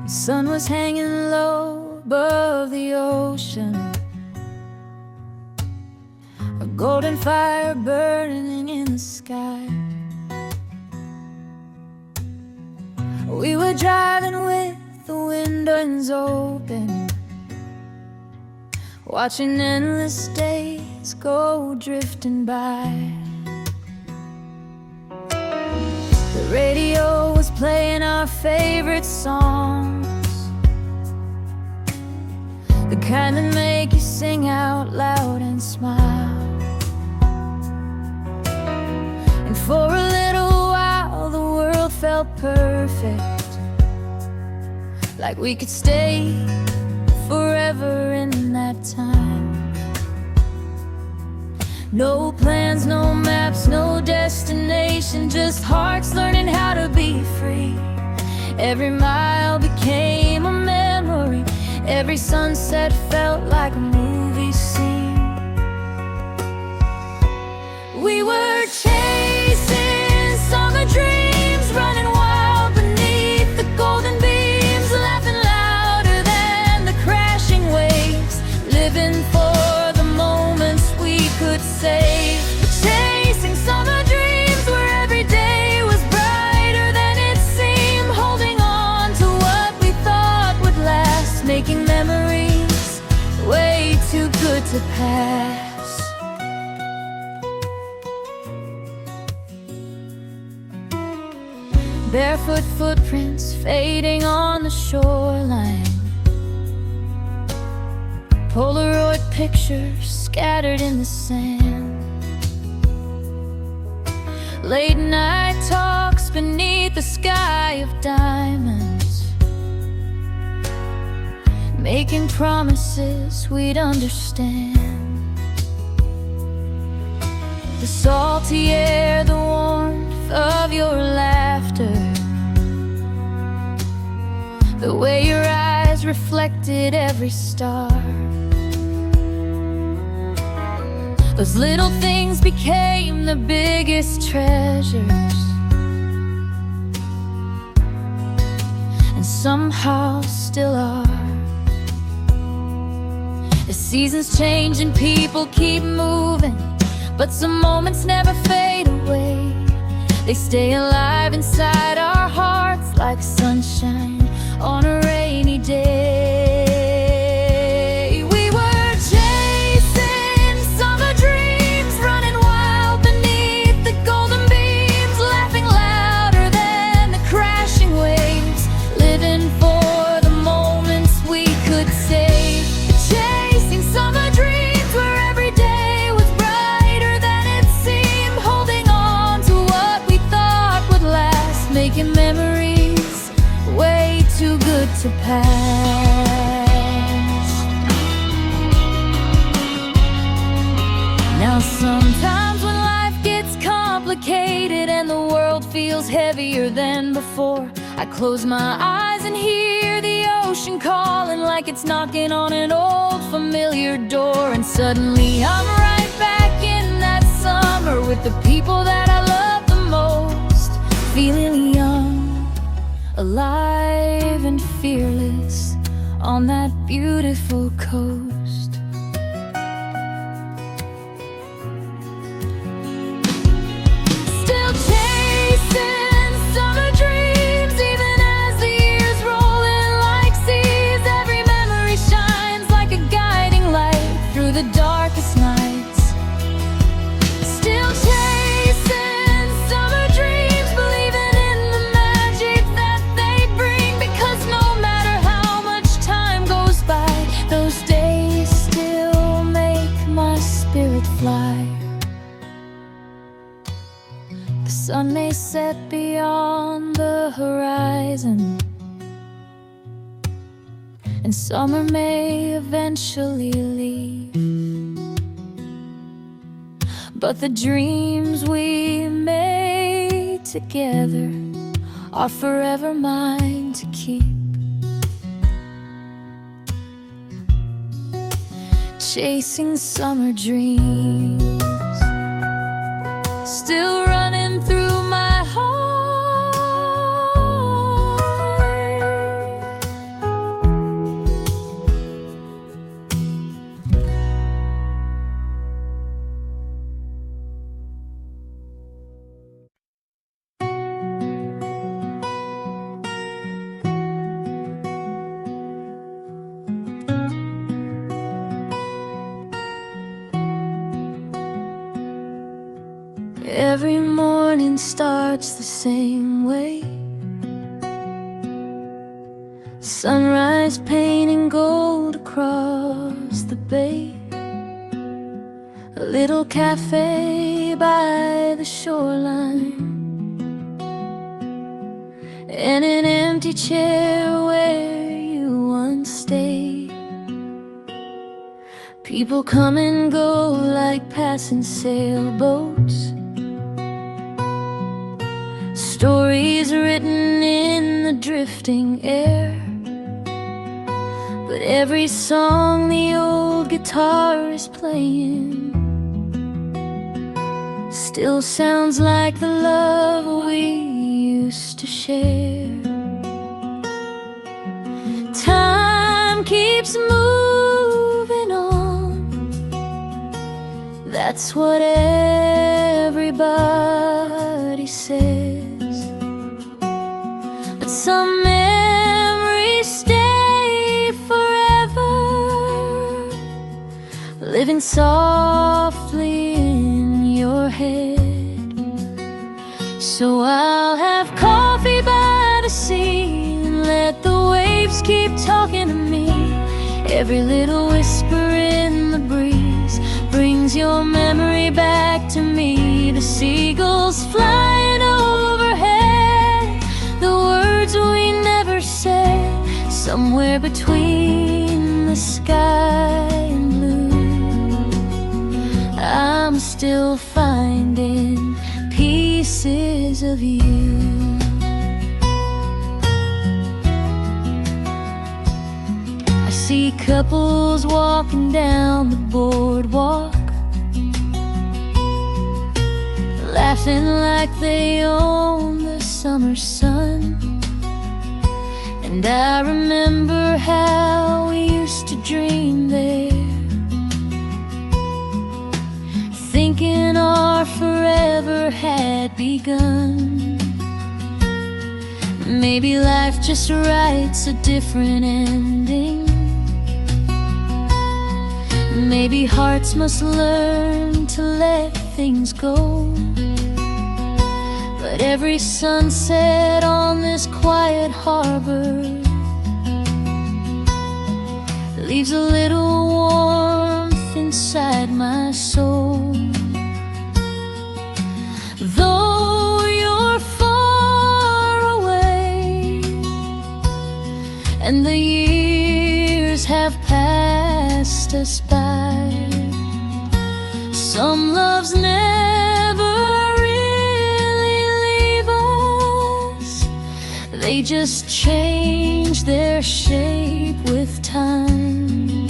The sun was hanging low above the ocean, a golden fire burning in the sky. We were driving with the windows open, watching endless days go drifting by. The radio was playing our favorite songs, the kind that make you sing out loud and smile. And for a little while the world felt perfect, like we could stay forever in that time. No plans, no maps, no destination, just hearts learning how to be free. Every mile became a memory, every sunset felt like a movie scene. We were chasing summer dreams, running wild beneath the golden beams, laughing louder than the crashing waves, living for the moments we could save. Chasing summer dreams where every day was brighter than it seemed, holding on to what we thought would last, making memories way too good to pass. Barefoot footprints fading on the shoreline, Polaroid pictures scattered in the sand, late night talks beneath the sky of diamonds, making promises we'd understand. The salty air, the warmth of your laughter, the way your eyes reflected every star. Those little things became the biggest treasures, and somehow still are. The seasons change and people keep moving, but some moments never fade away. They stay alive inside our hearts like sunshine on a rainy day. We were chasing summer dreams, running wild beneath the golden beams, laughing louder than the crashing waves, living for the moments we could save. Chasing summer dreams where every day was brighter than it seemed, holding on to what we thought would last, making memories way too good to pass. Now sometimes when life gets complicated and the world feels heavier than before, I close my eyes and hear the ocean calling like it's knocking on an old familiar door. And suddenly I'm right back in that summer with the people that I love the most, feeling young, alive and fearless on that beautiful coast. Still chasing summer dreams, even as the years roll in like seas. Every memory shines like a guiding light through the darkest nights. Still chasing summer dreams, believing in the magic that they bring, because no matter how much time goes by, those days still make my spirit fly. The sun may set beyond the horizon, and summer may eventually leave, but the dreams we made together are forever mine to keep. Chasing summer dreams, still running through my heart. Every morning starts the same way. Sunrise painting gold across the bay. A little cafe by the shoreline, and an empty chair where you once stayed. People come and go like passing sailboats, stories written in the drifting air. But every song the old guitar is playing still sounds like the love we used to share. Time keeps moving on, that's what everybody says. But some memories stay forever, living softly in your head. So I'll have coffee by the sea and let the waves keep talking to me. Every little whisper in the breeze brings your memory back to me. The seagulls flying overhead, the words we never said, somewhere between the sky and blue. I'm still finding pieces of you. I see couples walking down the boardwalk, laughing like they own the summer sun. And I remember how we used to dream there, thinking our forever had begun. Maybe life just writes a different ending. Maybe hearts must learn to let things go. But every sunset on this quiet harbor leaves a little warmth inside my soul. Though you're far away and the years have passed us by, some loves never really leave us. They just change their shape with time.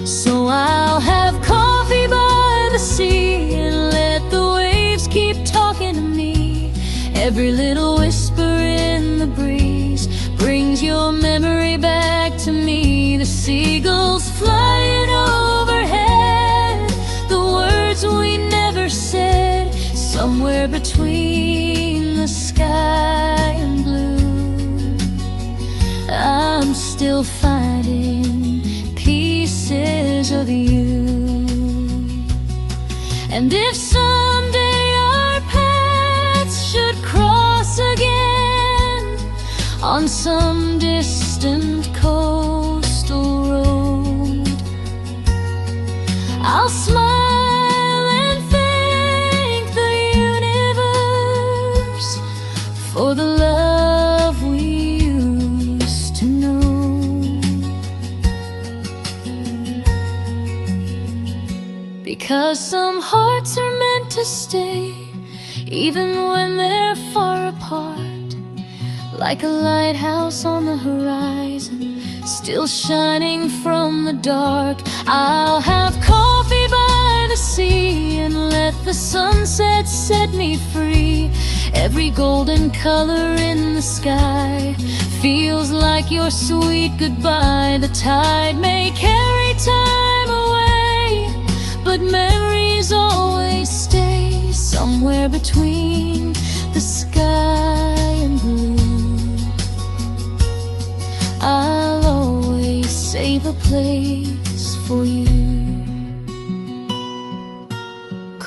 So I'll have coffee by the sea and let the waves keep talking to me. Every little whisper in the breeze brings your memory back to me. The seagulls flying overhead, the words we never said, somewhere between the sky and blue. I'm still finding pieces of you. And if someday our paths should cross again on some distant coastal road, I'll smile and thank the universe for the love we used to know. Because some hearts are meant to stay, even when they're far apart. Like a lighthouse on the horizon, still shining from the dark. I'll have coffee by the sea and let the sunset set me free. Every golden color in the sky feels like your sweet goodbye. The tide may carry time away, but memories always stay somewhere between the sky and blue. I'll always save a place for you.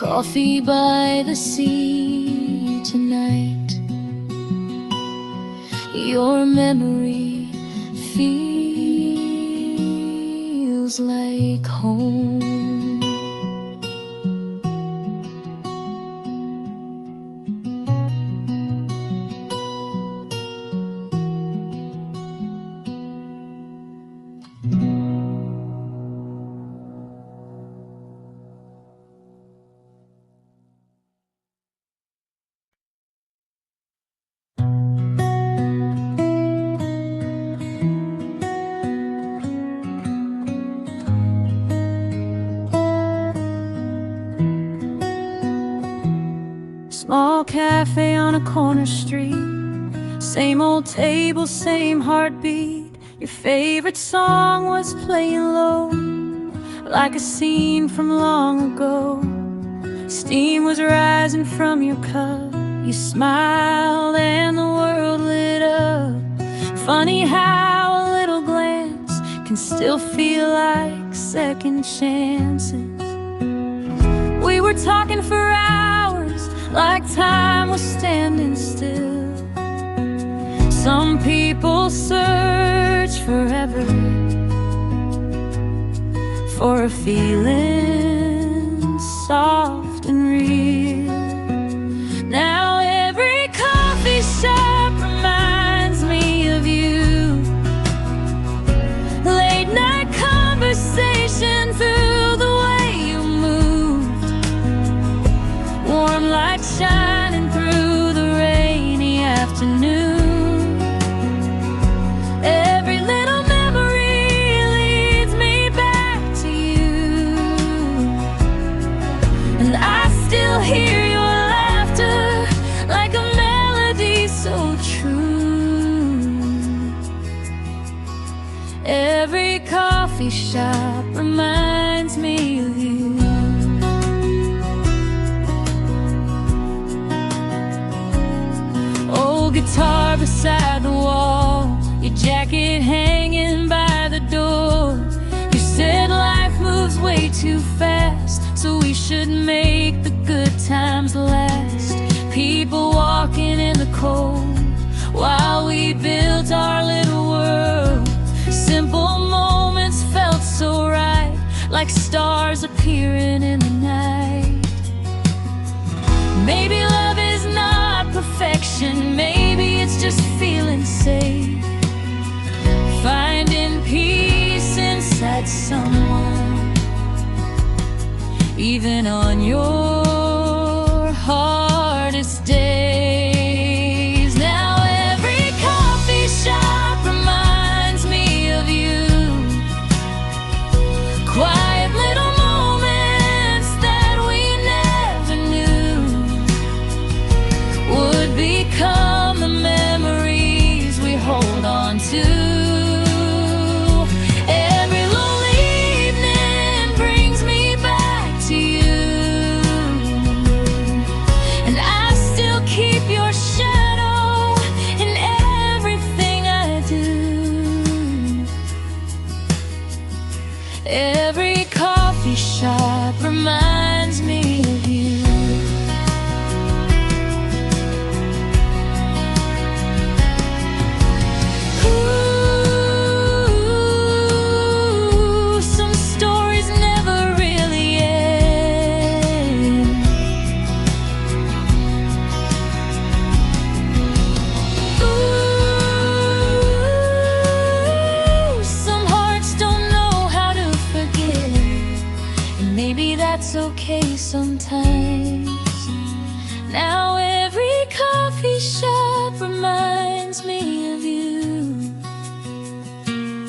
Coffee by the sea tonight. Your memory feels like home. Small cafe on a corner street, same old table, same heartbeat. Your favorite song was playing low, like a scene from long ago. Steam was rising from your cup. You smiled and the world lit up. Funny how a little glance can still feel like second chances. We were talking for hours, like time was standing still. Some people search forever for a feeling soft and real. Now every coffee shop reminds me of you. Late night conversation through the way you moved. Warm light shining through the rainy afternoon. Every little memory leads me back to you, and I still hear your laughter like a melody so true. Every coffee shop reminds me of you. Old guitar beside the wall, your jacket hanging by the door. You said life moves way too fast, so we should make the good times last. People walking in the cold while we built our little world. Simple moments felt so right, like stars appearing in the night. Maybe love is not perfection, maybe it's just feeling safe, finding peace inside someone, even on your hardest days. Now every coffee shop reminds me of you. Quiet little moments that we never knew would become the memories we hold on to. Every lonely evening brings me back to you, and I still keep your shadow in everything I do. Every coffee shop reminds me of you. Ooh, some stories never really end. Ooh, some hearts don't know how to forget, and maybe that's okay sometimes. Now every coffee shop reminds me of you.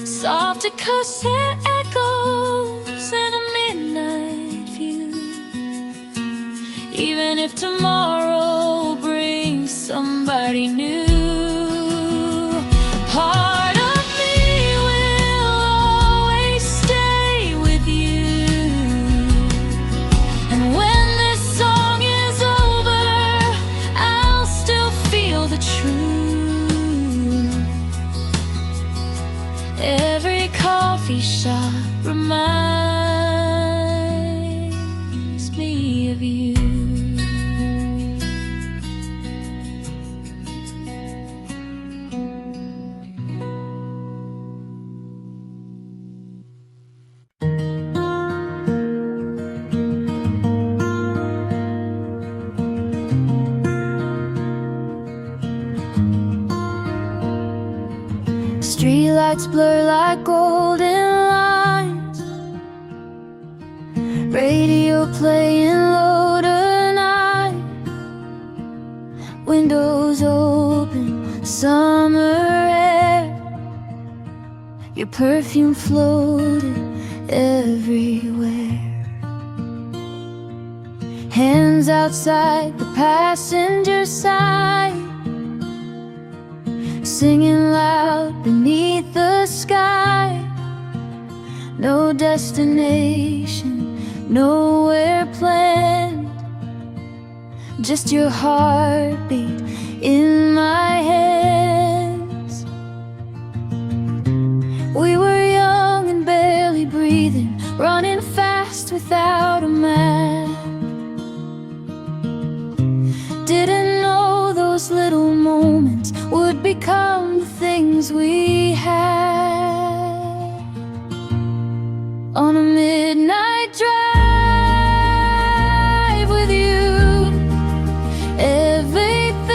Soft acoustic echoes and a midnight view. Even if tomorrow brings somebody new, part of me will always stay with you. And when this song is over, I'll still feel the truth. Every coffee shop reminds me of you. lights blur like golden lines. Radio playing low tonight. Windows open, summer air. Your perfume floated everywhere. Hands outside the passenger side, singing loud beneath the sky. No destination, nowhere planned, just your heartbeat in my hands. We were young and barely breathing, running fast without a map. Didn't know those little moments would become the things we had. On a midnight drive with you, everything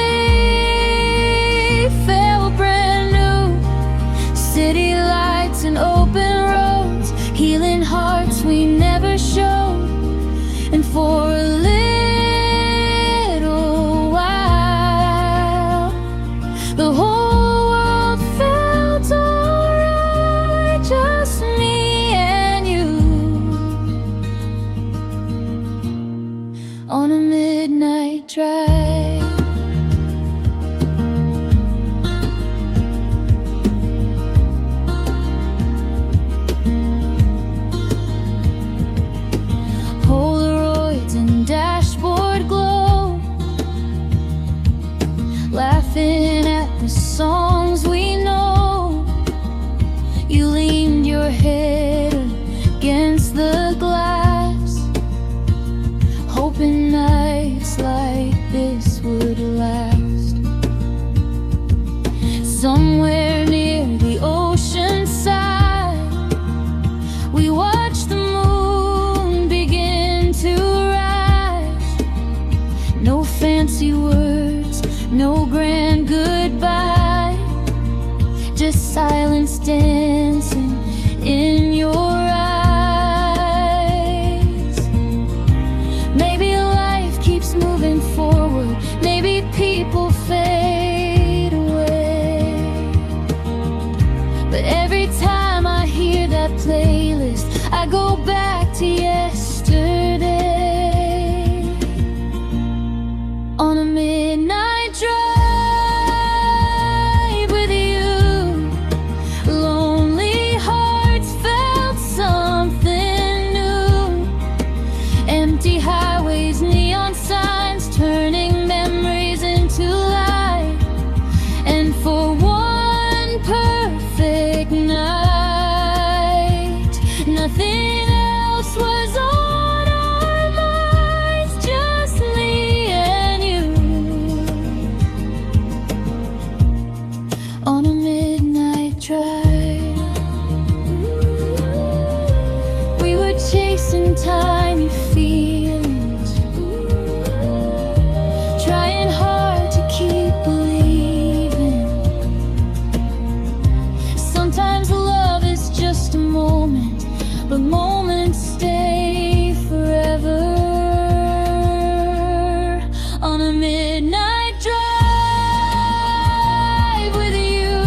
felt brand new. City lights and open roads, healing hearts we never showed. And for a little while, the whole world felt alright, just me and you. On a midnight drive. Polaroids and dashboard glow, laughing at the songs we know. You leaned your head against the glass, hoping nights like this would last. Somewhere near the ocean side, we watched the moon begin to rise. No fancy words, no grand goodbye, just silence dancing in your eyes. Maybe life keeps moving forward, maybe people fade away, but every time I hear that playlist, I go back to yesterday. On a midnight drive with you, lonely hearts felt something new. Empty highways, neon signs, turning memories into light. And for one perfect night, nothing else was on our minds, just me and you. On a midnight drive, we were chasing tiny feelings, trying hard to keep believing. Sometimes love is just a moment, but moments stay forever. On a midnight drive with you,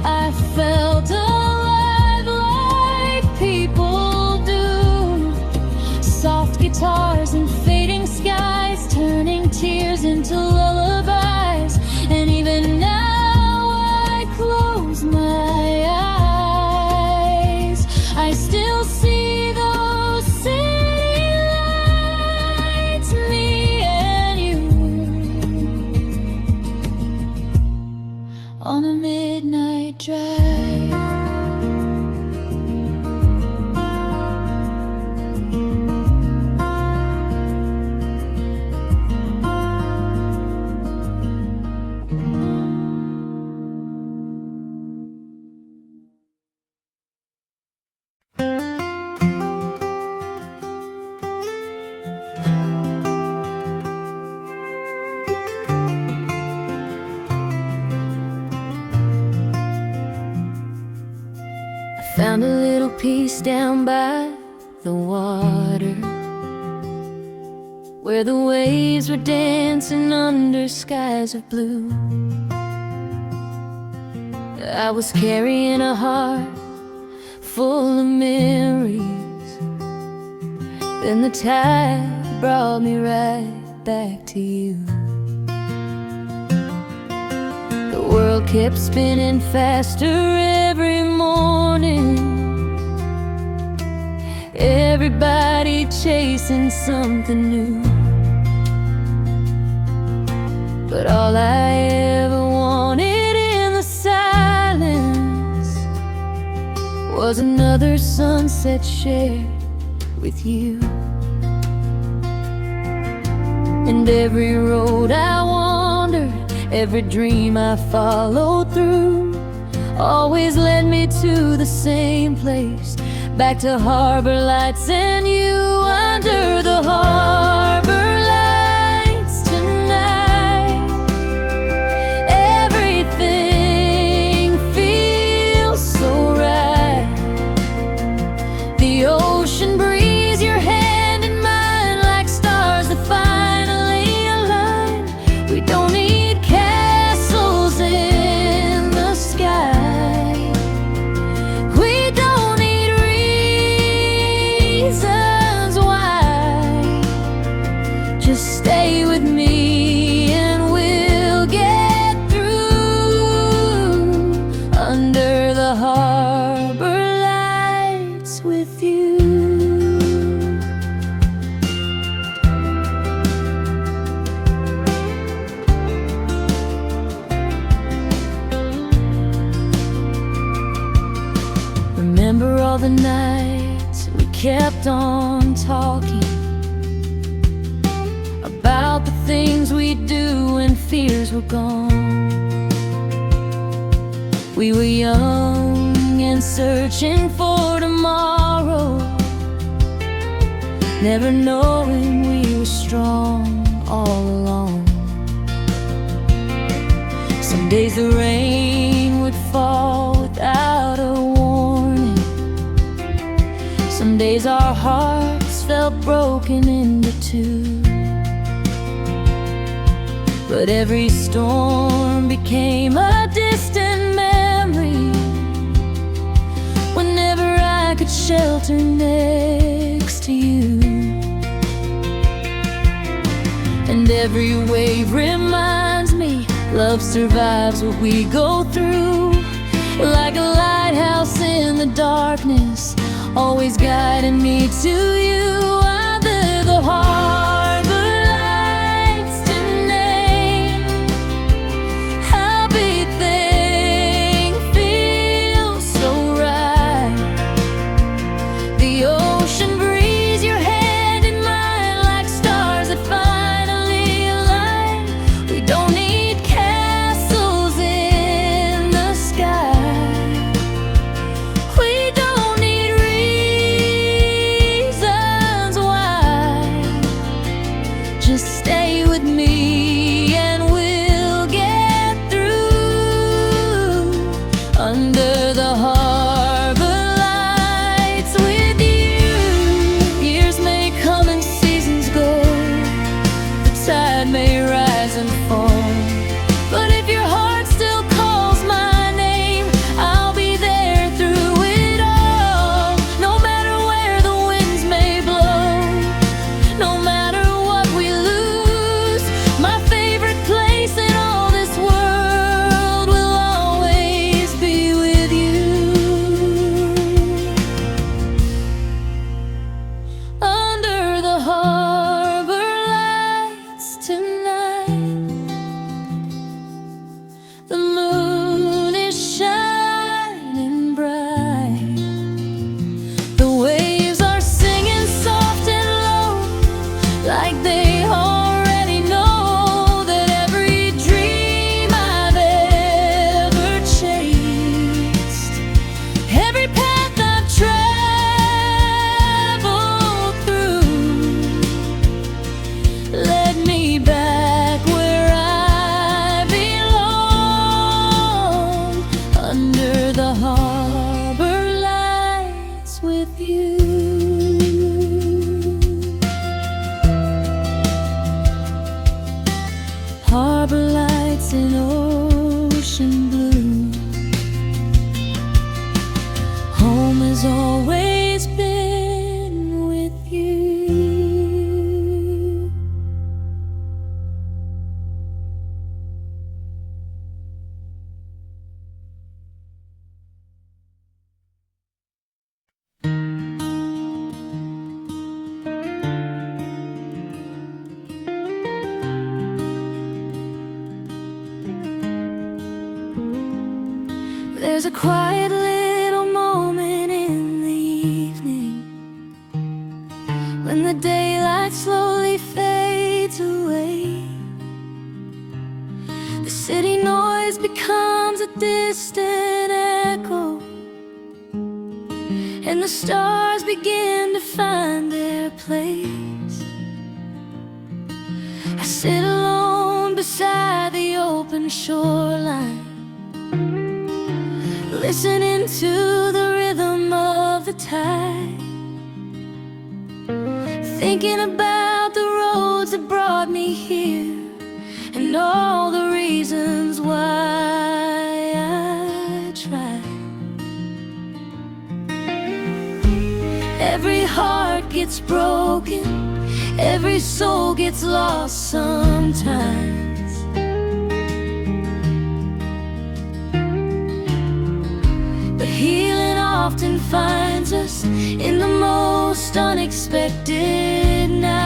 I felt alive like people do. Soft guitar found a little peace down by the water, where the waves were dancing under skies of blue. I was carrying a heart full of memories, then the tide brought me right back to you. The world kept spinning faster every morning, everybody chasing something new. But all I ever wanted in the silence was another sunset shared with you. And every road I wandered, every dream I followed through, always led me to the same place, back to harbor lights and you. Under the harbor lights tonight, everything feels so right. The ocean breeze, your hand in mine, like stars that finally align. We don't need castles in the sky, we don't need reasons why. Just stay with me and we'll get through. Under the harbor lights with you. Remember all the nights we kept on talking about the things we'd do when fears were gone. We were young and searching for tomorrow, never knowing we were strong all along. Some days the rain would fall without a warning, some days our hearts felt broken into two. But every storm became a distant memory whenever I could shelter next to you. And every wave reminds me love survives what we go through, like a lighthouse in the darkness, always guiding me to you. Under the harbor lights tonight, everything feels so right. The ocean breeze, your hand in mine, like stars that finally align. We don't need castles in the sky, we don't need reasons you. Harbor lights in ocean blue. Home has always been with you. There's a quiet little moment in the evening when the daylight slowly fades away. The city noise becomes a distant echo, and the stars begin to find their place. I sit alone beside the open shoreline, listening to the rhythm of the tide, thinking about the roads that brought me here and all the reasons why I tried. Every heart gets broken, every soul gets lost sometimes. Healing often finds us in the most unexpected nights.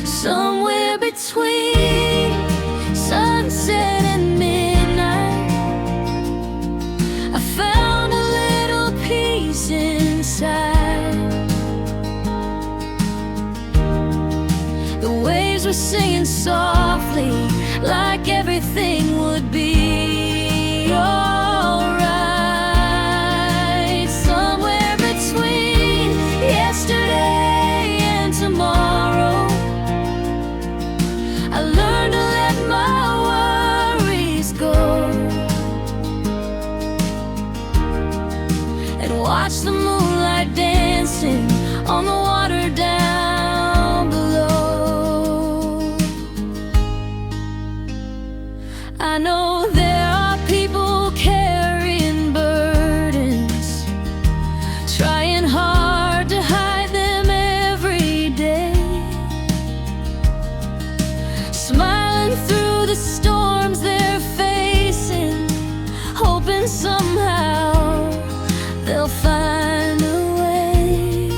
Somewhere between sunset and midnight, I found a little peace inside. The waves were singing softly, like everything would be alright. Somewhere between yesterday and tomorrow, I learned to let my worries go and watch the moonlight dancing on the water down below. I know there are people carrying burdens, trying hard to hide them every day, smiling through the storms they're facing, hoping somehow they'll find a way.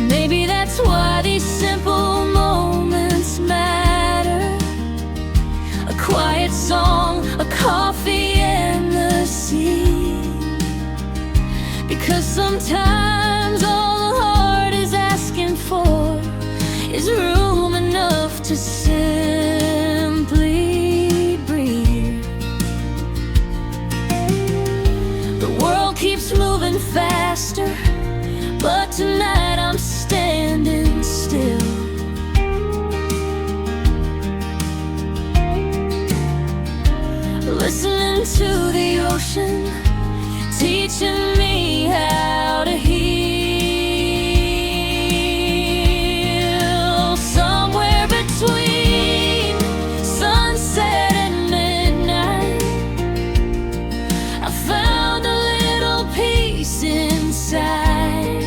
Maybe that's why these simple moments matter. A quiet song, a coffee, and the sea. Because sometimes all the heart is asking for is room enough to simply breathe. The world keeps moving faster, but tonight I'm standing still, listening to the ocean, teaching me how to heal. Somewhere between sunset and midnight, I found a little peace inside.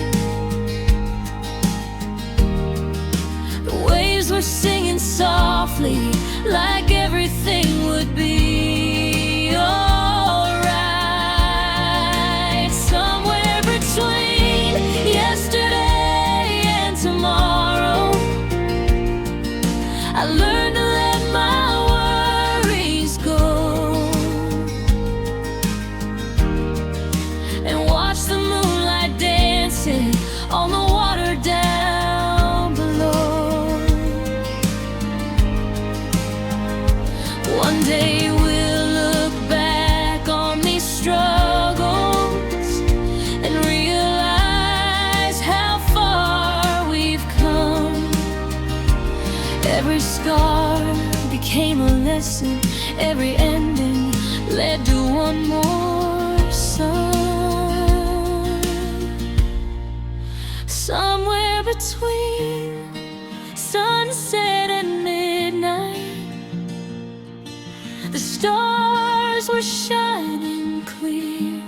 The waves were singing softly, like everything would be alright. Somewhere between yesterday and tomorrow, I learned to let my worries go and watch the moonlight dancing on the water down below. One day we'll look back on these struggles and realize how far we've come. Every scar became a lesson, every ending led to one more were shining clear,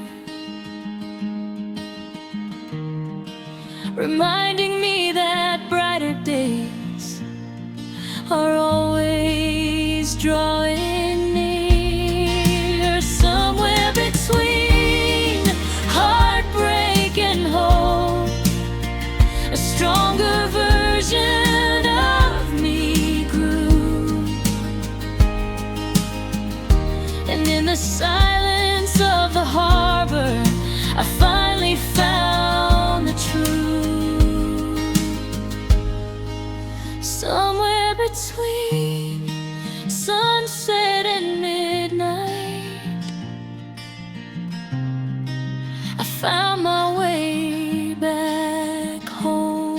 reminding me that brighter days are always drawing near. Somewhere between heartbreak and hope, a stronger version of me grew. And in the silence of the harbor, I finally found the truth. Somewhere between sunset and midnight, I found my way back home.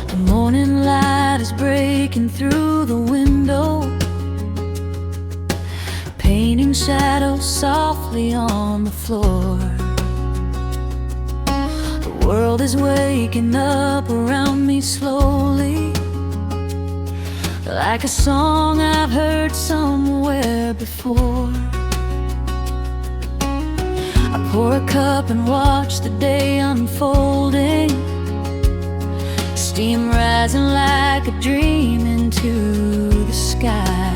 The morning light is breaking through the window, painting shadows softly on the floor. The world is waking up around me slowly, like a song I've heard somewhere before. I pour a cup and watch the day unfolding, steam rising like a dream into the sky.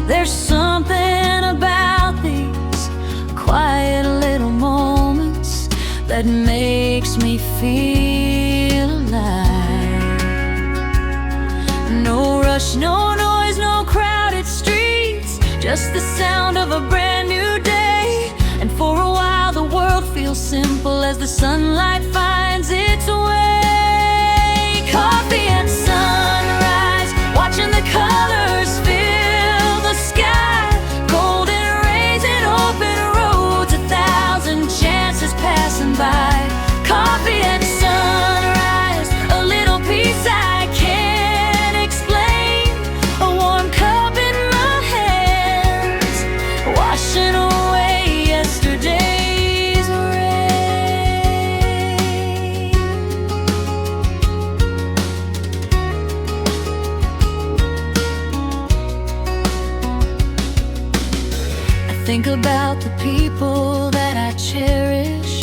There's something about these quiet little moments that makes me feel alive. No rush, no noise, no crowded streets, just the sound of a brand new day. And for a while the world feels simple as the sunlight finds its way. Coffee and sunrise, watching the colors fill the sky. Golden rays and open roads, 1,000 chances passing by. Coffee and sunrise, a little peace I can't explain. A warm cup in my hands, washing away yesterday's rain. I think about the people that I cherish,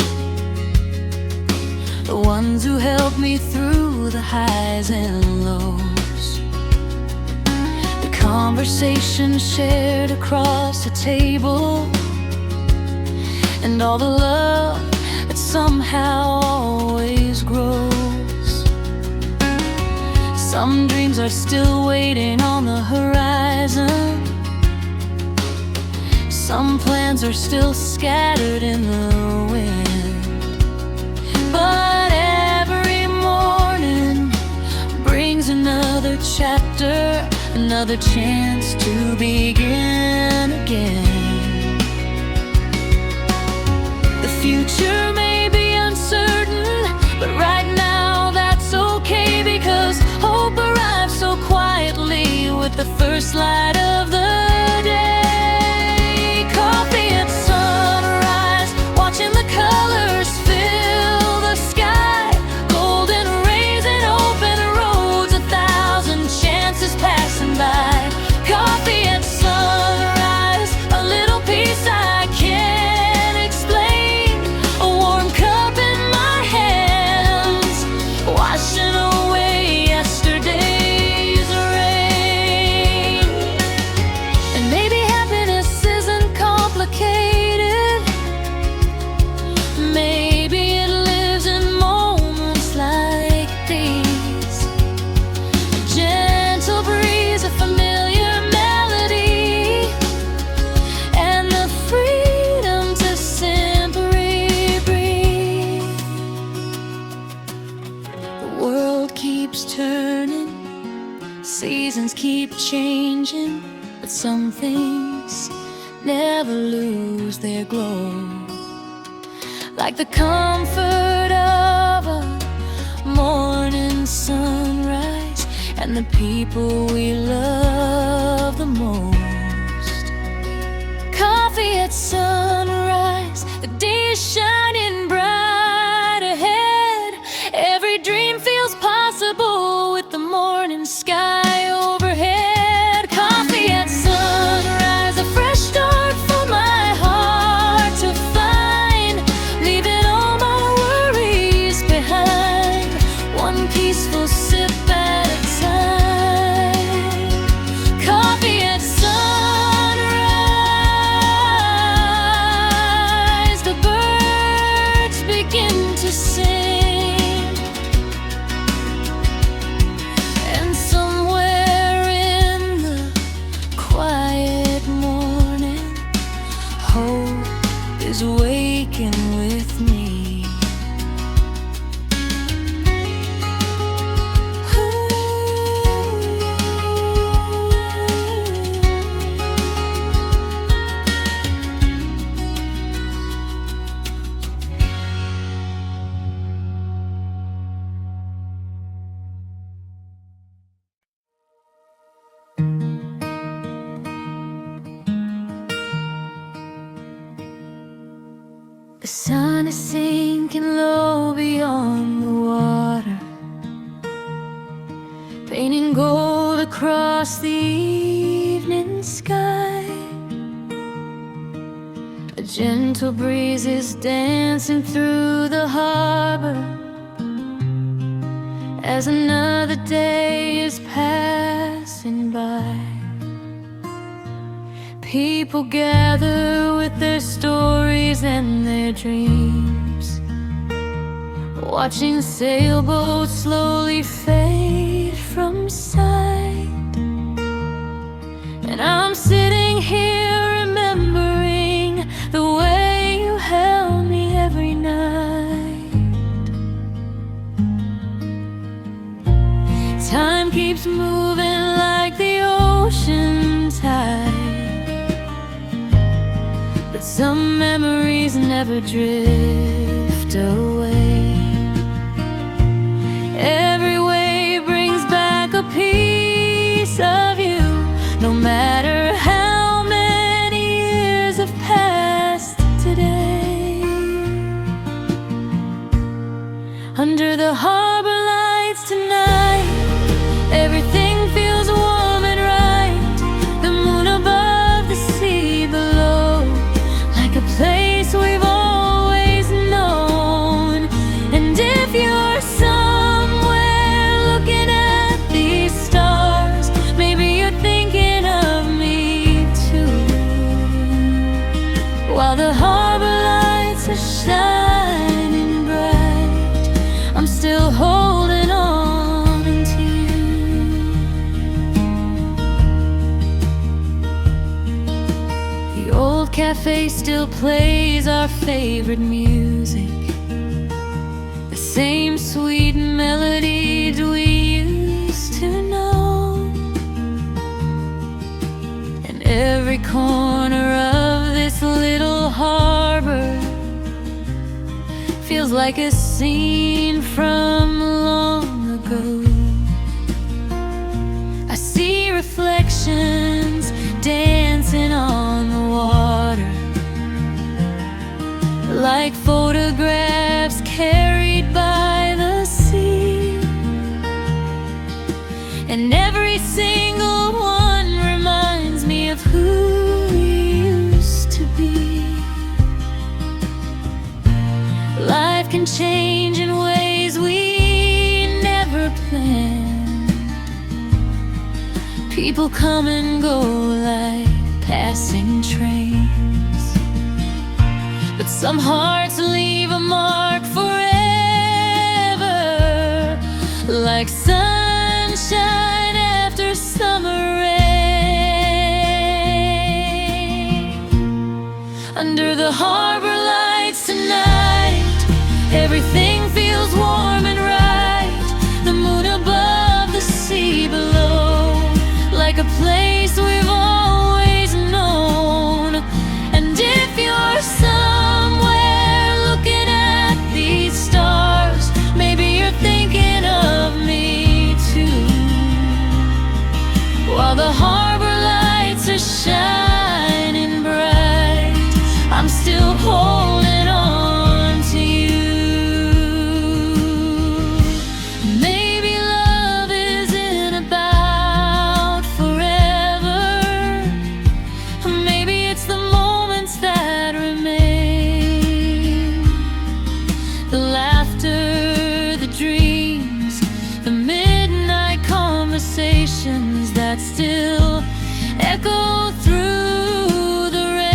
the ones who helped me through the highs and lows, the conversations shared across the table, and all the love that somehow always grows. Some dreams are still waiting on the horizon, some plans are still scattered in the wind. But every morning brings another chapter, another chance to begin again. The future may be uncertain, but right now that's okay, because hope arrives so quietly with the first light of the day. Coffee at sunrise, watching the colors fill the sky. Golden rays and open roads, 1,000 chances passing by. Coffee at sunrise. but some things never lose their glow. Like the comfort of a morning sunrise and the people we love the most. Coffee at sunrise, the day is shining bright ahead. Every dream feels possible with the morning sky overhead. Coffee at sunrise, a fresh start for my heart to find, leaving all my worries behind, one peaceful sip at a time. Coffee at sunrise, the birds begin to sing, and somewhere in the quiet morning, hope is waking with me. The sun is sinking low beyond the water, painting gold across the evening sky. A gentle breeze is dancing through the harbor as another day is passing by. People gather with their stories and their dreams, watching sailboats slowly fade from sight. And I'm sitting here remembering the way you held me every night. Time keeps moving like the ocean tide, but some memories never drift away. Every wave brings back a piece of you, no matter how many years have passed today. Under the harbor lights tonight, everything feels warm and right. The moon above, the sea below, like a place we've always known. And if you're somewhere looking at these stars, maybe you're thinking of me too. While the harbor lights are shining bright, I'm still holding on to you. The old cafe still plays our favorite music, the same sweet melodies we used to know. And every corner of this little harbor feels like a scene from long ago. I see reflections dancing on the water, like photographs carried by the sea. And every single one reminds me of who we used to be. Life can change in ways we never planned. People come and go like passing trains, but some hearts leave a mark forever, like sunshine after summer rain. Under the harbor lights tonight, everything feels warm and right. The moon above, the sea below, like a place we've all echo through the rain.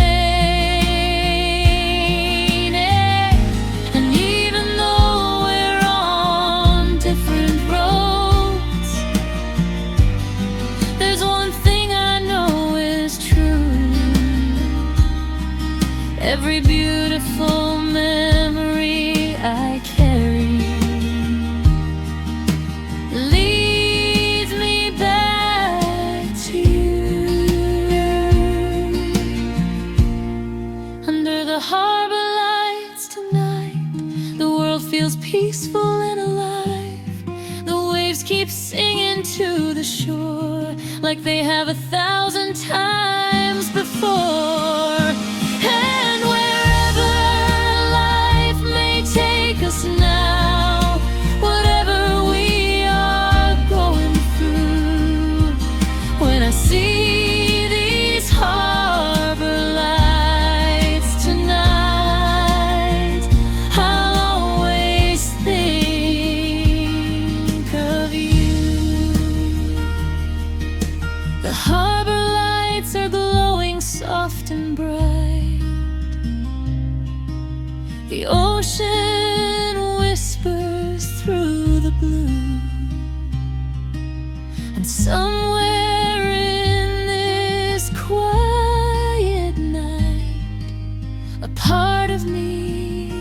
And even though we're on different roads, there's one thing I know is true. Every beautiful memory I carry leads me back to you. Under the harbor lights tonight, the world feels peaceful and alive. The waves keep singing to the shore like they have 1,000 times before. And wherever life may take us now, whatever we are going through, when I see these harbor lights tonight, I'll always think of you. The harbor lights are glowing soft and bright. The ocean whispers through the blue, and somewhere in this quiet night, a part of me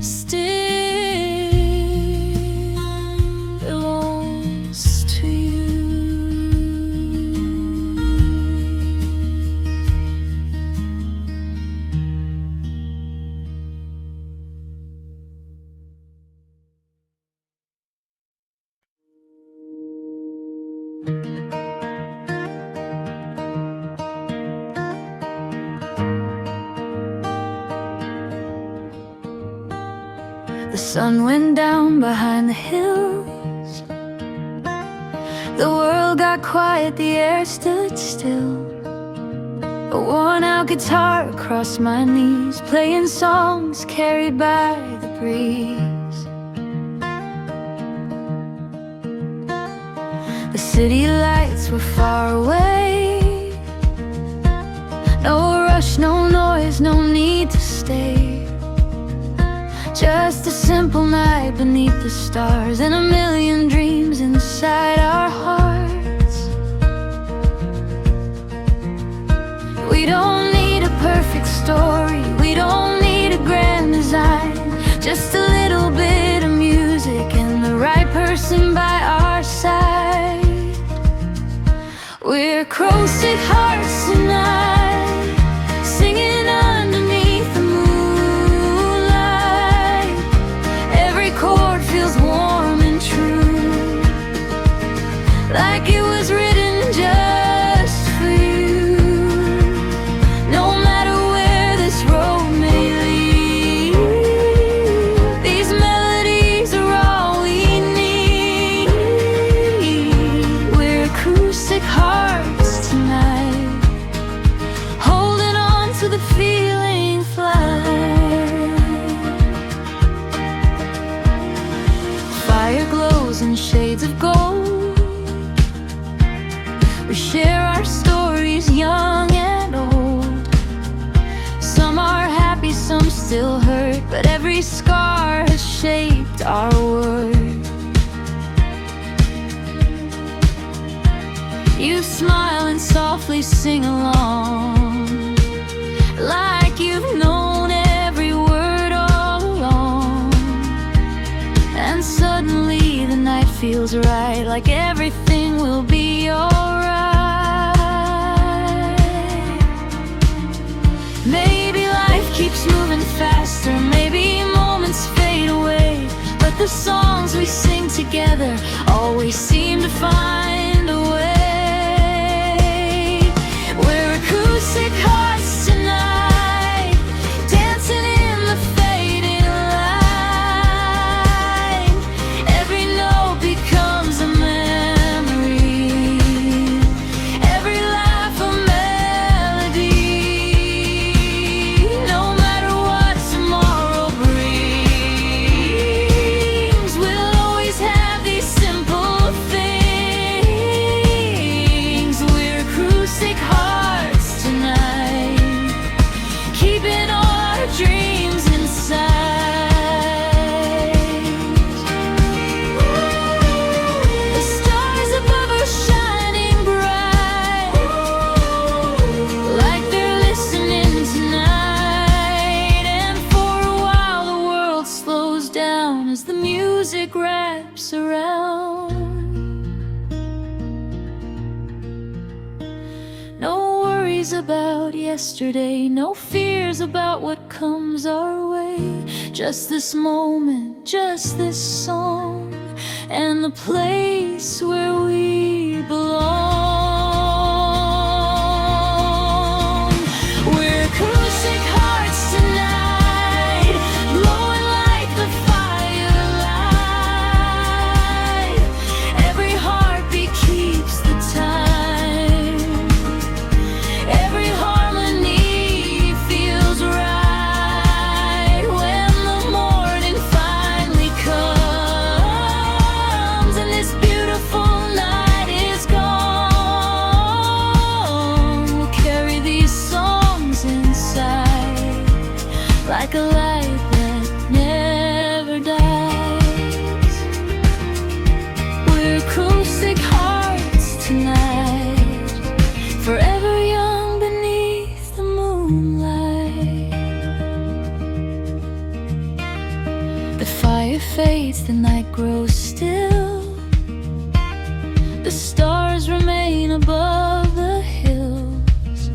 still belongs to you. The sun went down behind the hills. The world got quiet, the air stood still. A worn-out guitar across my knees, playing songs carried by the breeze. The city lights were far away. No rush, no noise, no need to stay. Just a simple night beneath the stars, and a million dreams inside our hearts. We don't need a perfect story, we don't need a grand design. Just a little bit of music and the right person by our side. We're acoustic hearts tonight, singing underneath the moonlight. Every chord feels warm and true, like it was written just for you. No matter where this road may lead, these melodies are all we need. We're acoustic hearts tonight, holding on to the feeling flight. Fire glows in shades of gold. We share our stories, young and old. Some are happy, some still hurt, but every scar has shaped our world. You smile and softly sing along, like you've known every word all along. And suddenly the night feels right, like everything will be alright. Maybe life keeps moving faster, maybe moments fade away, but the songs we sing together always seem to find a way. We're acoustic hearts tonight, dancing in the fading light. Every note becomes a memory, every laugh a melody. No matter what tomorrow brings, we'll always have these simple things. worries about yesterday, no fears about what comes our way. Just this moment, just this song, and the place where we belong. We're acoustic hearts tonight, glowing like the firelight. Every heartbeat keeps the time, every harmony feels right. When the morning finally comes and this beautiful night is gone, we'll carry these songs inside like a light that never dies. We're acoustic hearts tonight, forever young beneath the moonlight. The fire fades, the night grows still, the stars remain above the hills,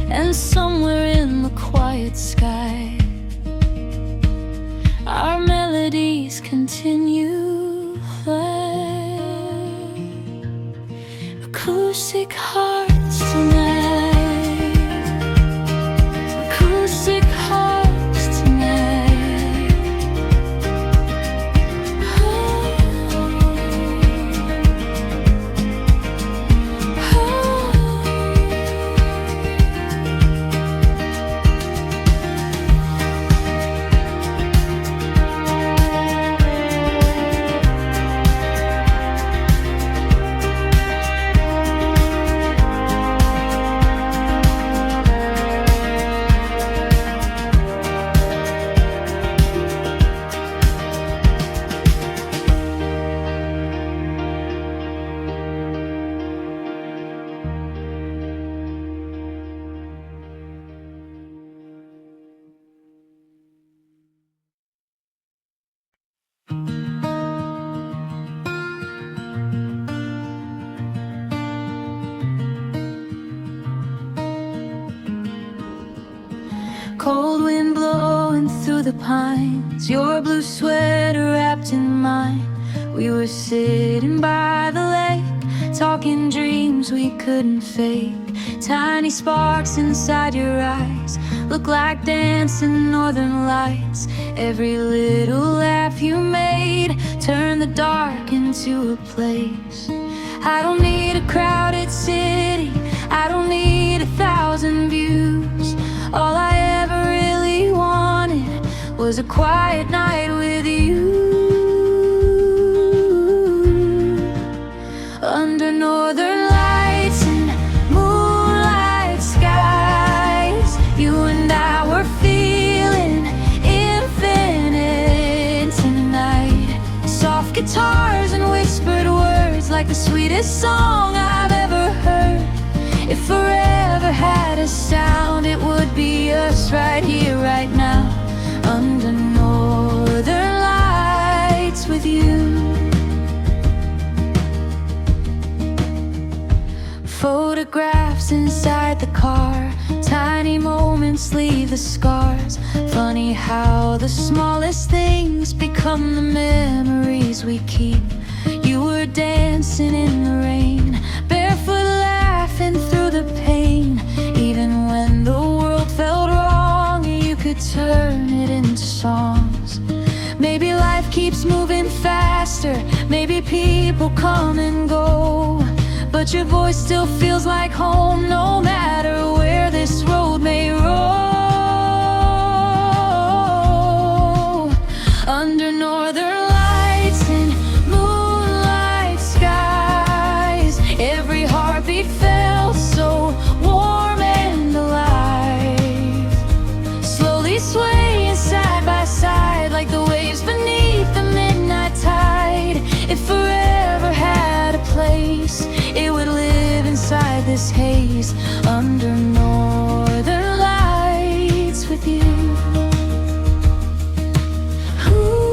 and somewhere in the quiet sky our melodies continue flying. Acoustic hearts tonight, acoustic hearts tonight. Cold wind blowing through the pines, your blue sweater wrapped in mine. We were sitting by the lake, talking dreams we couldn't fake. Tiny sparks inside your eyes look like dancing northern lights. Every little laugh you made turned the dark into a place. I don't need a crowded city, I don't need 1,000 views. All I ever really wanted was a quiet night with you. Under northern lights and moonlight skies, you and I were feeling infinite tonight. Soft guitars and whispered words like the sweetest song I've ever heard. If forever had a sound, it would be us right here, right now, under northern lights with you. Photographs inside the car, tiny moments leave the scars. Funny how the smallest things become the memories we keep. You were dancing in the rain, barefoot laughing through the pain. Even when the world felt wrong, you could turn it into songs. Maybe life keeps moving faster, maybe people come and go, but your voice still feels like home, no matter where this road may roll. Under northern lights and moonlight skies, every heartbeat felt so warm and alive. Slowly swaying side by side like the waves beneath the midnight tide. If forever had a place, it would live inside this haze, under northern lights with you. Ooh,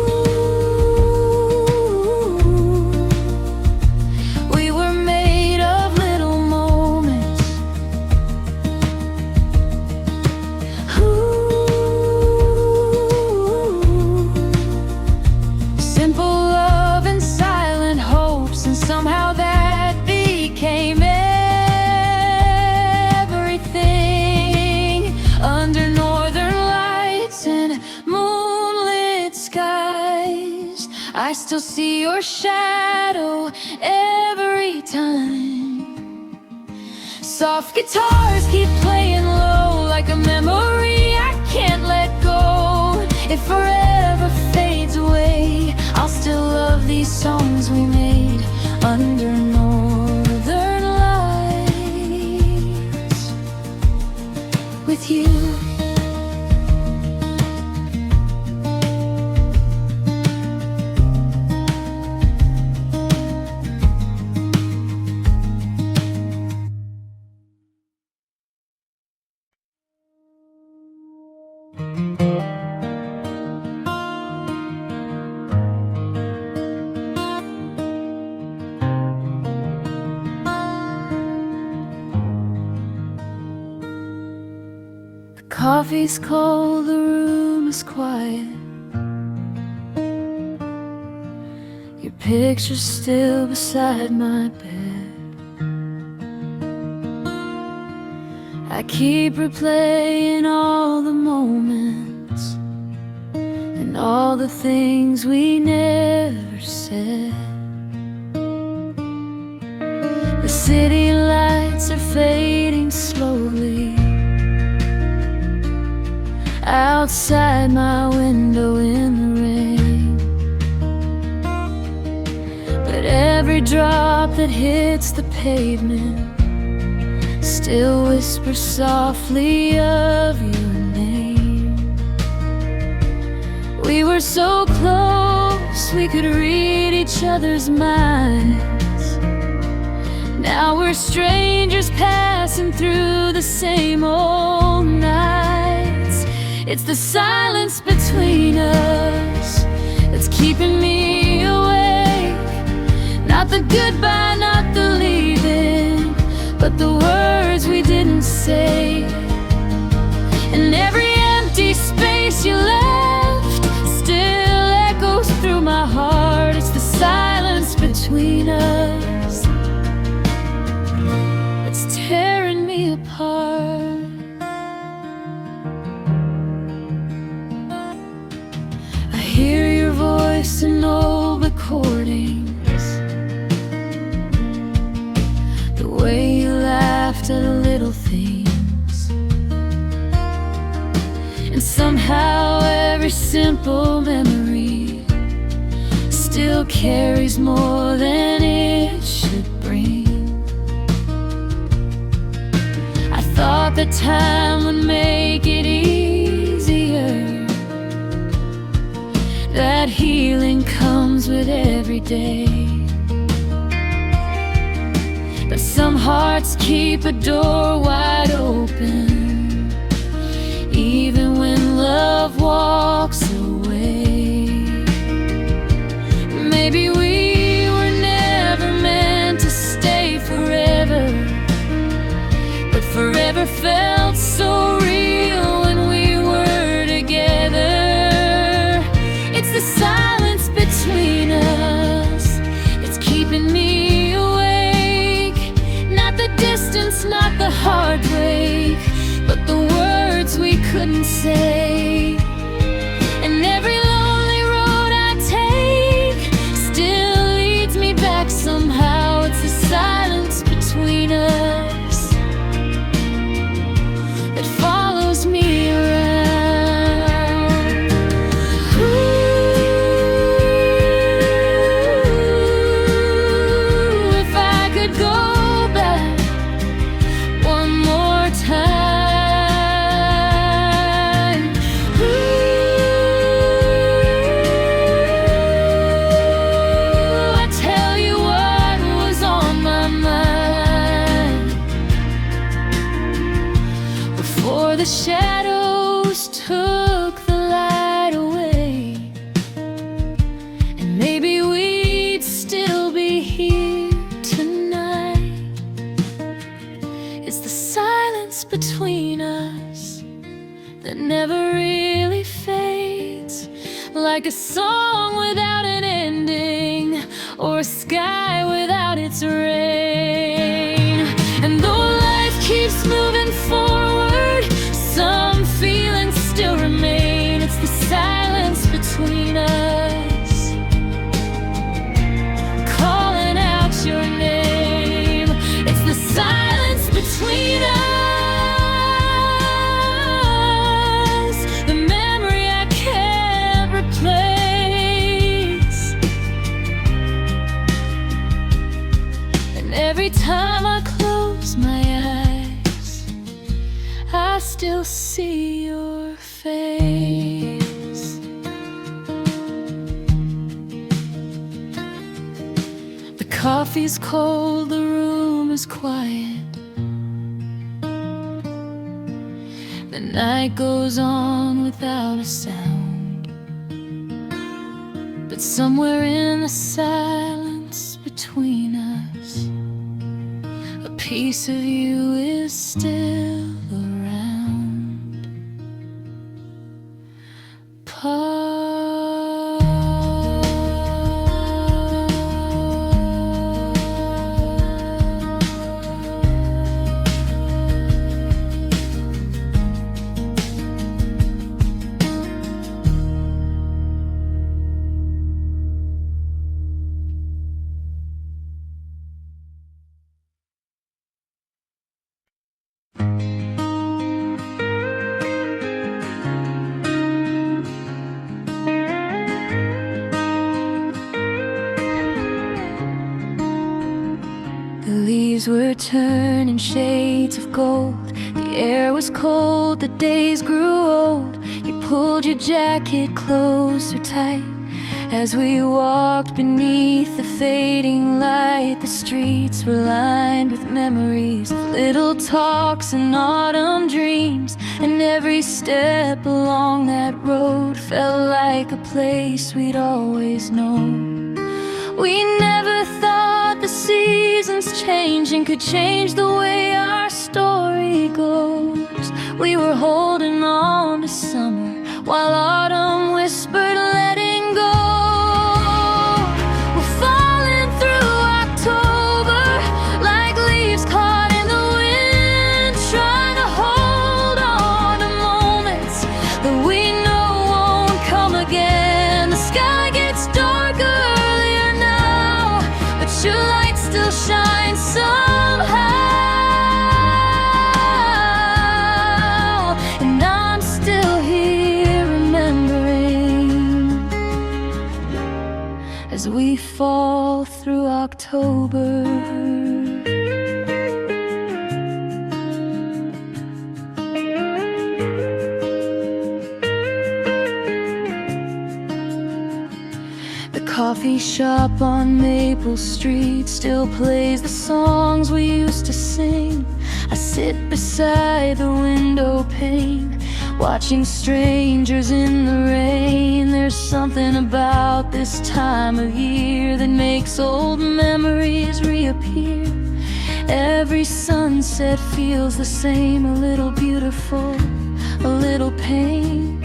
we were made of little moments, still see your shadow every time. Soft guitars keep playing low like a memory I can't let go. It forever fades away. I'll still love these songs we made under northern lights with you. Coffee's cold, the room is quiet. Your picture's still beside my bed. I keep replaying all the moments and all the things we never said. The city lights are fading slowly outside my window in the rain, but every drop that hits the pavement still whispers softly of your name. We were so close, we could read each other's minds. Now we're strangers passing through the same old nights. It's the silence between us that's keeping me awake. Not the goodbye, not the leaving, but the words we didn't say. And every empty space you left still echoes through my heart. It's the silence between us that's tearing me apart. Hear your voice in old recordings, the way you laughed at little things, and somehow every simple memory still carries more than it should bring. I thought that time would make it easier, that healing comes with every day. But some hearts keep a door wide open, even when love walks away. Maybe we were never meant to stay forever, but forever felt so real when we were together. The silence between us, it's keeping me awake. Not the distance, not the heartbreak, but the words we couldn't say. And every lonely road I take still leads me back somehow. It's the silence between us that follows me around. The shadows took the light away, and maybe we'd still be here tonight. It's the silence between us that never really fades, like a song without an ending, or a sky without its rain. And though life keeps moving forward, some feelings still remain. It's the silence between us still see your face. The coffee's cold, the room is quiet. The night goes on without a sound, but somewhere in the silence between us, a piece of you is still around. The leaves were turning shades of gold. The air was cold, the days grew old. You pulled your jacket closer tight as we walked beneath the fading light. The streets were lined with memories of little talks and autumn dreams, and every step along that road felt like a place we'd always known. We never thought the seasons changing could change the way our story goes. We were holding on to summer while autumn whispered letting go. We're falling through October like leaves caught in the wind, trying to hold on to moments that we know won't come again. The sky gets darker, your light still shines somehow, and I'm still here remembering as we fall through October. Coffee shop on Maple Street still plays the songs we used to sing. I sit beside the window pane, watching strangers in the rain. There's something about this time of year that makes old memories reappear. Every sunset feels the same, a little beautiful, a little pain.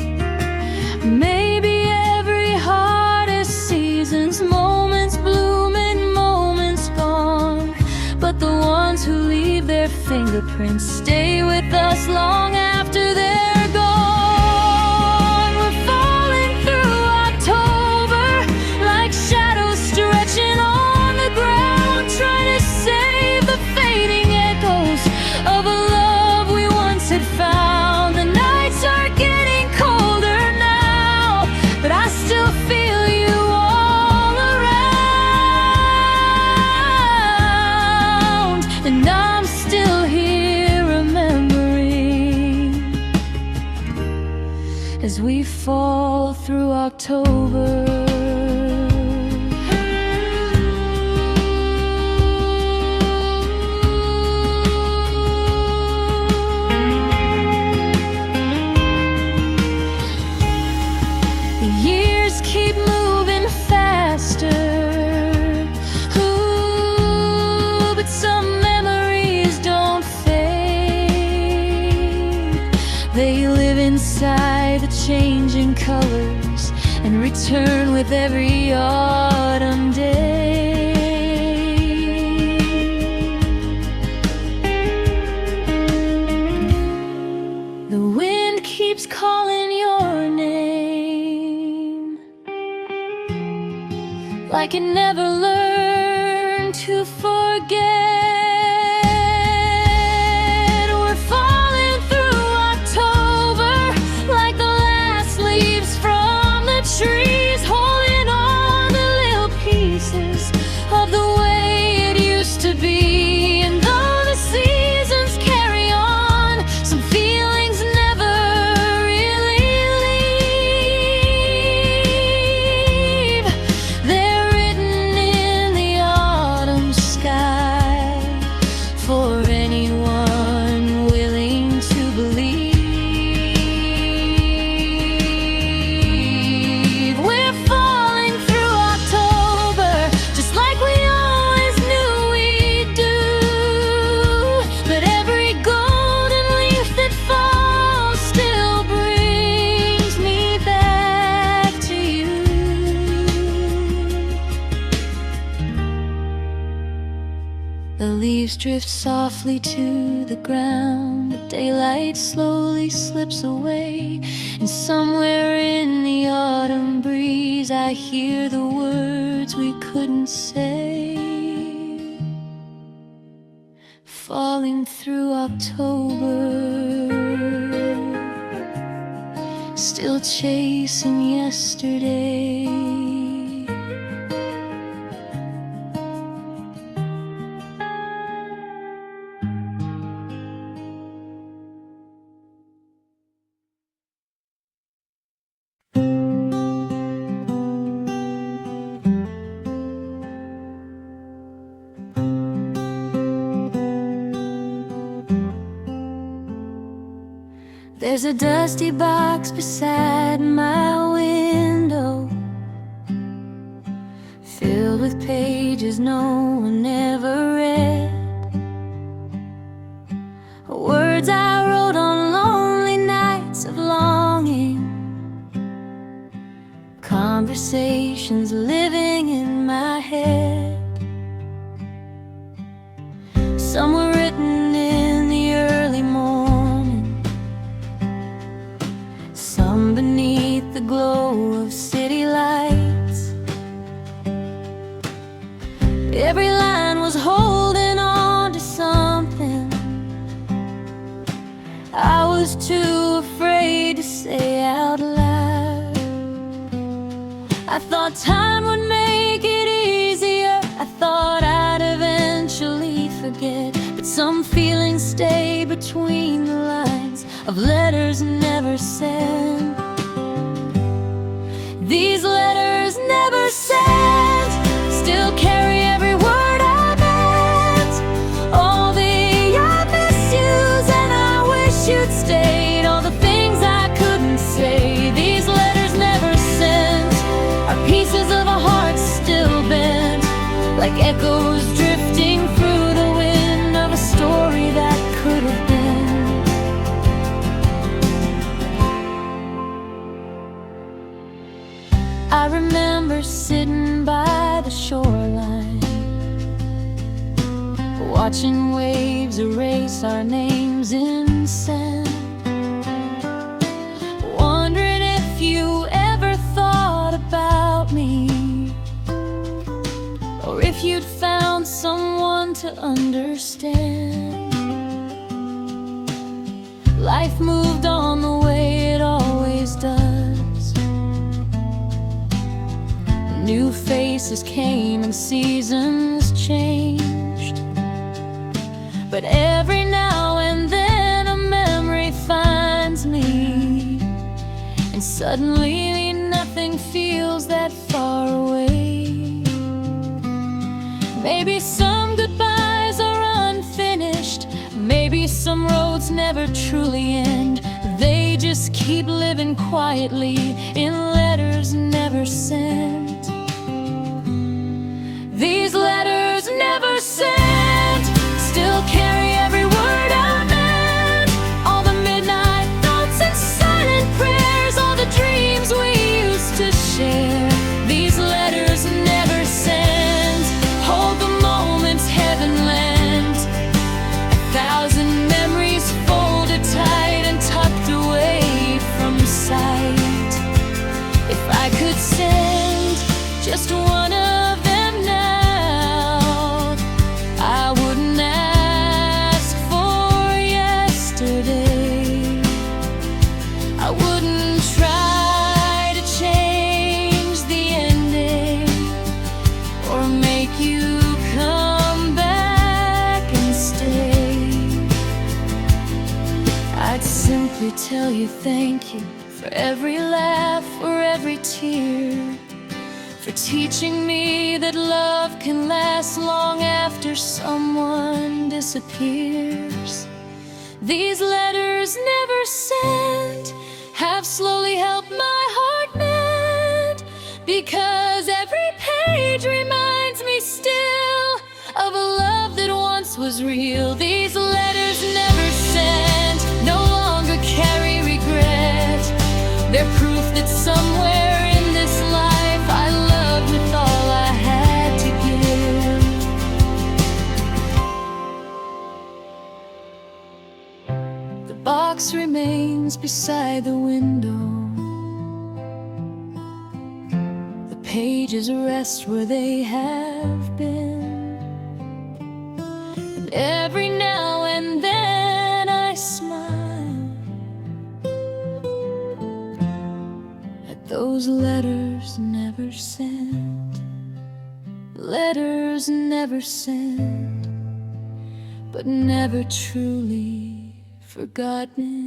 Maybe every heart is seasons, moments blooming, moments gone, but the ones who leave their fingerprints stay with us long after they're gone. We're falling through October like shadows stretching on the ground, trying to save the fading echoes of a love we once had found. The nights are getting colder now, but I still feel you all around, and I'm still here remembering as we fall through October. Keep moving faster, ooh, but some memories don't fade. They live inside the changing colors and return with every autumn day. The wind keeps calling your name, like it never learned to forget. We're falling through October like the last leaves from the trees, holding on to little pieces of the way it used to be. And though the seasons carry on, some feelings drift softly to the ground. The daylight slowly slips away, and somewhere in the autumn breeze I hear the words we couldn't say, falling through October, still chasing yesterday. There's a dusty box beside my window, filled with pages no one ever read, words I wrote on lonely nights of longing, conversations living in my head. Some were written in the early morning, some beneath the glow of city lights. Every line was holding on to something I was too afraid to say out loud. I thought time would make it easier, I thought I'd eventually forget, but some feelings stay between the lines of letters never sent. These letters never sent still carry every word I meant, all the I miss yous and I wish you'd stayed, all the things I couldn't say. These letters never sent are pieces of a heart still bent, like echoes drifting through the wind of a story that could have been. I remember sitting by the shoreline, watching waves erase our names in sand, wondering if you ever thought about me, or if you'd found someone to understand. Life moved on the way it always does. New faces came and seasons changed, but every now and then a memory finds me, and suddenly nothing feels that far away. Maybe some goodbyes are unfinished, maybe some roads never truly end, they just keep living quietly in letters never sent. These letters never sent still carry every word I meant, all the midnight thoughts and silent prayers, all the dreams we used to share. These letters never sent hold the moments heaven lent, 1,000 memories folded tight and tucked away from sight. If I could send just one of them now, I wouldn't ask for yesterday, I wouldn't try to change the ending or make you come back and stay. I'd simply tell you thank you for every laugh, for every tear, for teaching me that love can last long after someone disappears. These letters never sent have slowly helped my heart mend, because every page reminds me still of a love that once was real. These letters never sent no longer carry regret, they're proof that somewhere in this life I loved with all I had to give. box remains beside the window. The pages rest where they have been, and every now and then I smile at those letters never sent. Letters never sent, but never truly forgotten.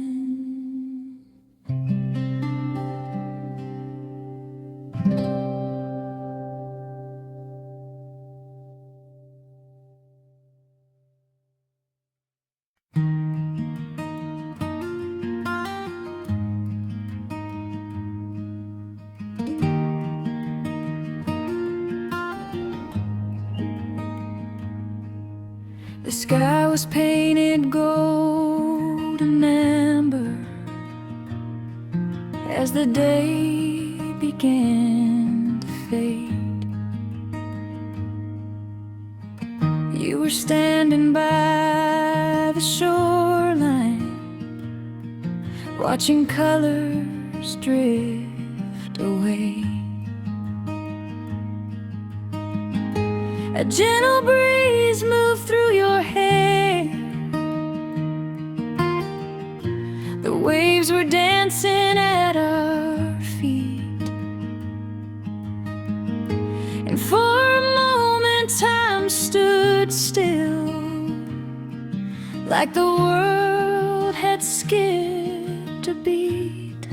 The sky was painted gold and amber as the day began to fade. You were standing by the shoreline, watching colors drift away. A gentle breeze moved through your hair. The waves were dancing at our feet, and for a moment time stood still, like the world had skipped a beat.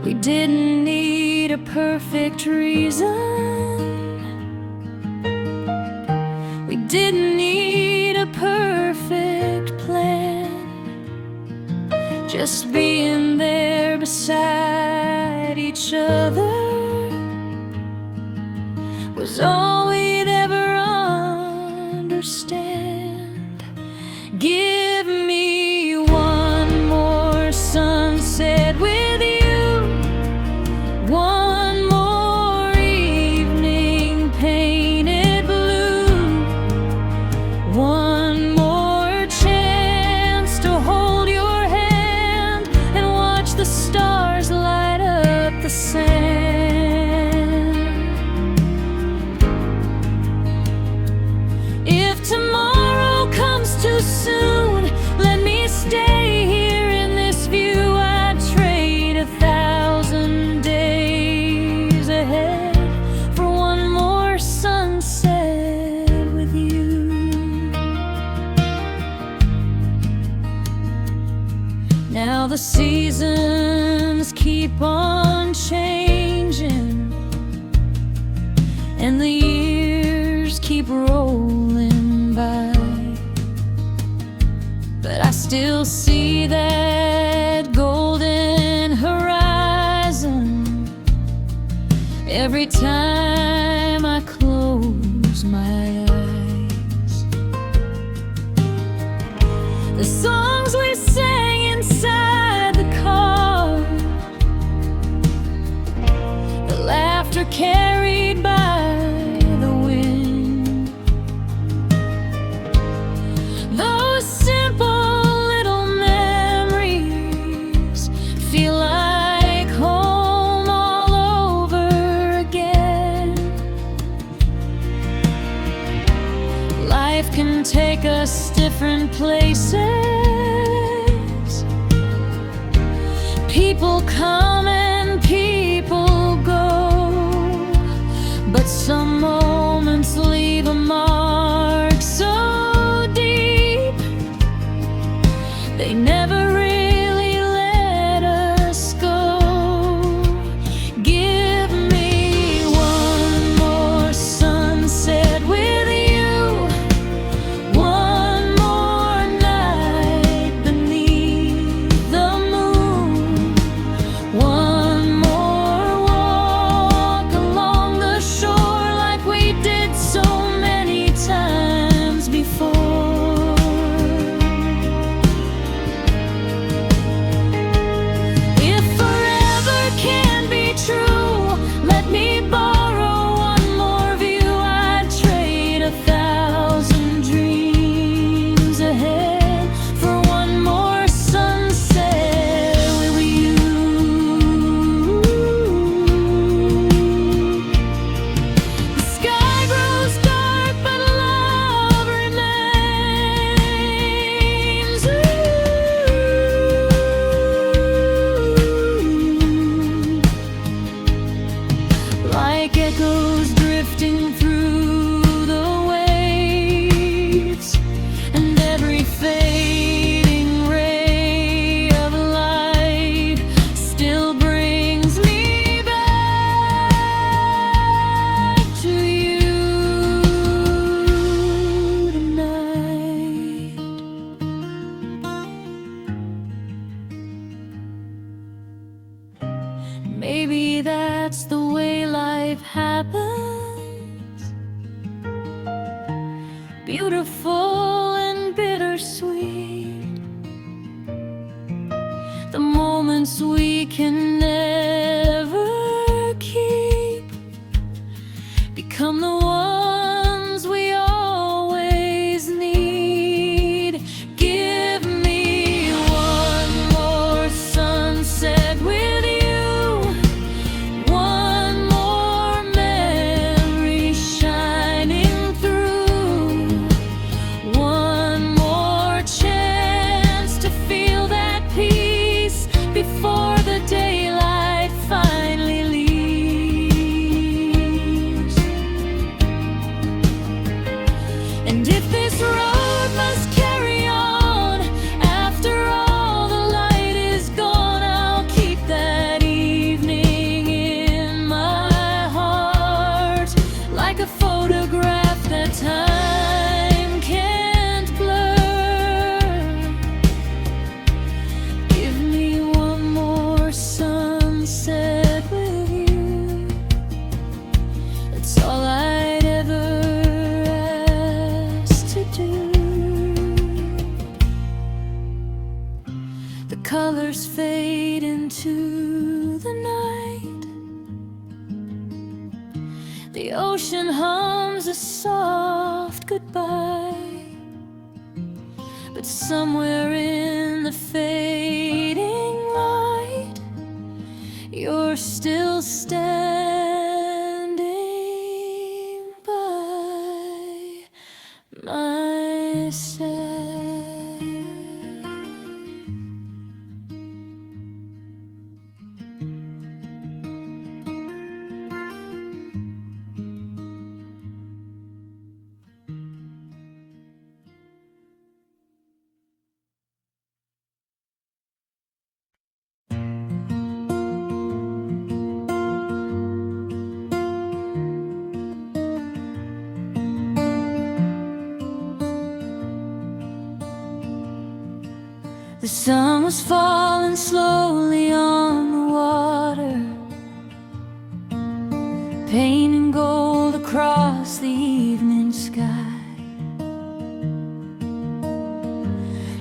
We didn't need a perfect reason. We didn't need a perfect plan. Just being there beside each other was all we'd ever understand. Give me one more sunset with you, one more evening painted blue, one more chance to hold your hand and watch the stars light up the sand. If tomorrow comes too soon, let me stay here in this view. I'd trade 1,000 days ahead for one more sunset with you. Now the seasons keep on changing, and the years keep rolling by, but I still see that golden horizon every time I close my eyes. The songs we sang inside the car, the laughter carried by the wind, those simple little memories feel like home all over again. Life can take us different places. People come and people go, but some moments leave a mark so deep they never really let us go. Give me one more sunset with you, one more night beneath the moon, happens, beautiful and bittersweet, the moments we can never keep become the ones we always need. Give me one more sunset with you, one more memory shining through, one more chance to feel that peace before the daylight finally leaves. And if this road must carry on, after all the light is gone, I'll keep that evening in my heart, like a photograph that time can't blur. Give me one more sunset with you, that's all I'd ever ask to do. The colors fade into the night, the ocean hums a soft goodbye, but somewhere in the fading light, you're still standing by my side. The sun was falling slowly on the water, painting gold across the evening sky.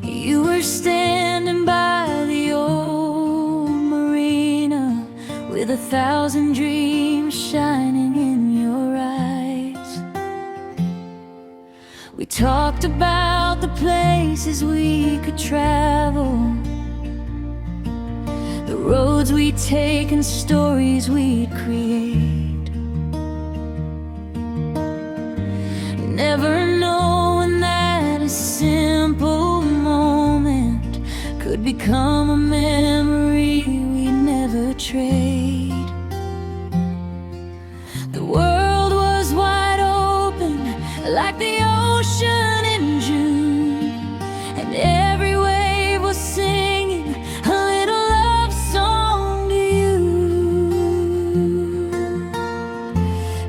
You were standing by the old marina with 1,000 dreams shining in your eyes. We talked about the places we could travel, the roads we'd take and stories we'd create. Never knowing that a simple moment could become a memory we'd never trade. The world was wide open like the ocean in June, and every wave was singing a little love song to you.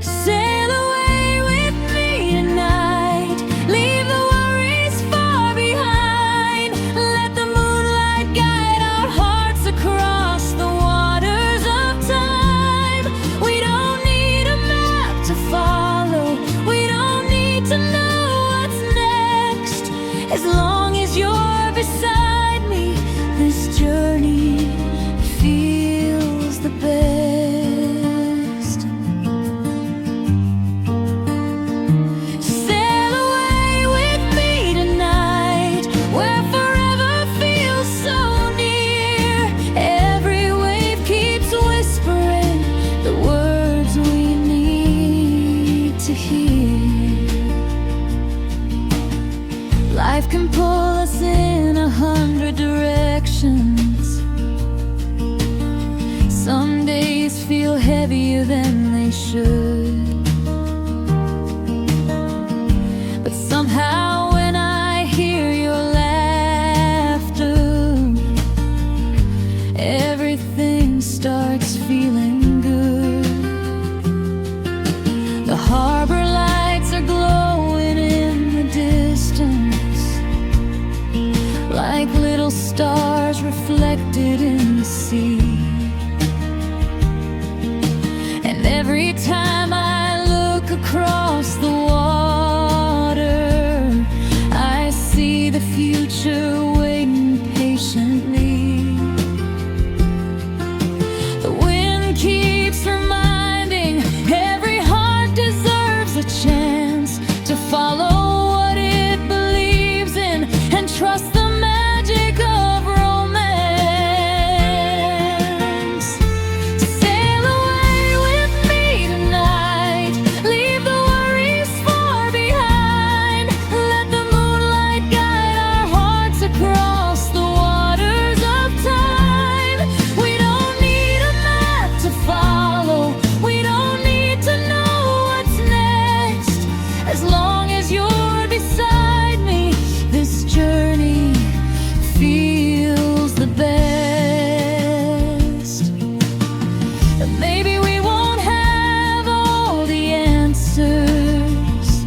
Sail away with me tonight, leave the worries far behind, let the moonlight guide our hearts across the waters of time. We don't need a map to follow, we don't need to know as long as you're beside me. This journey feels the best. Sail away with me tonight, where forever feels so near. Every wave keeps whispering the words we need to hear. Life can pull us in 100 directions. Some days feel heavier than they should, but somehow when I hear your laughter, everything starts feeling good. The harbor lights are glowing in the distance, like little stars reflected in the sea. And every Every time I look across the water, I see the future waiting patiently. The wind keeps reminding every heart deserves a chance to follow what it believes in and trust the magic of romance. Sail away with me tonight, leave the worries far behind. Let the moonlight guide our hearts across the waters of time. We don't need a map to follow, we don't need to know what's next. As long as you're beside me, this journey feels the best. Maybe we won't have all the answers,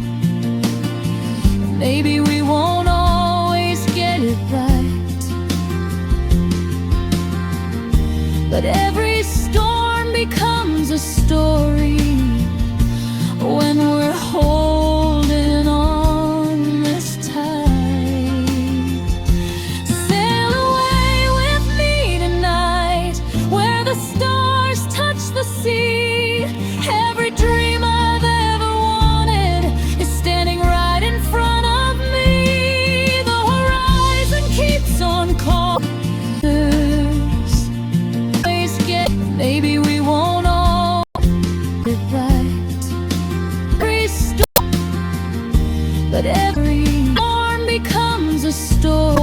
maybe we won't always get it right, but every storm becomes a story when we're holding on this tight. Sail away with me tonight, where the stars touch the sea. Every dream I've ever wanted is standing right in front of me. The horizon keeps on calling. Maybe we won't all get it right, but every storm becomes a story.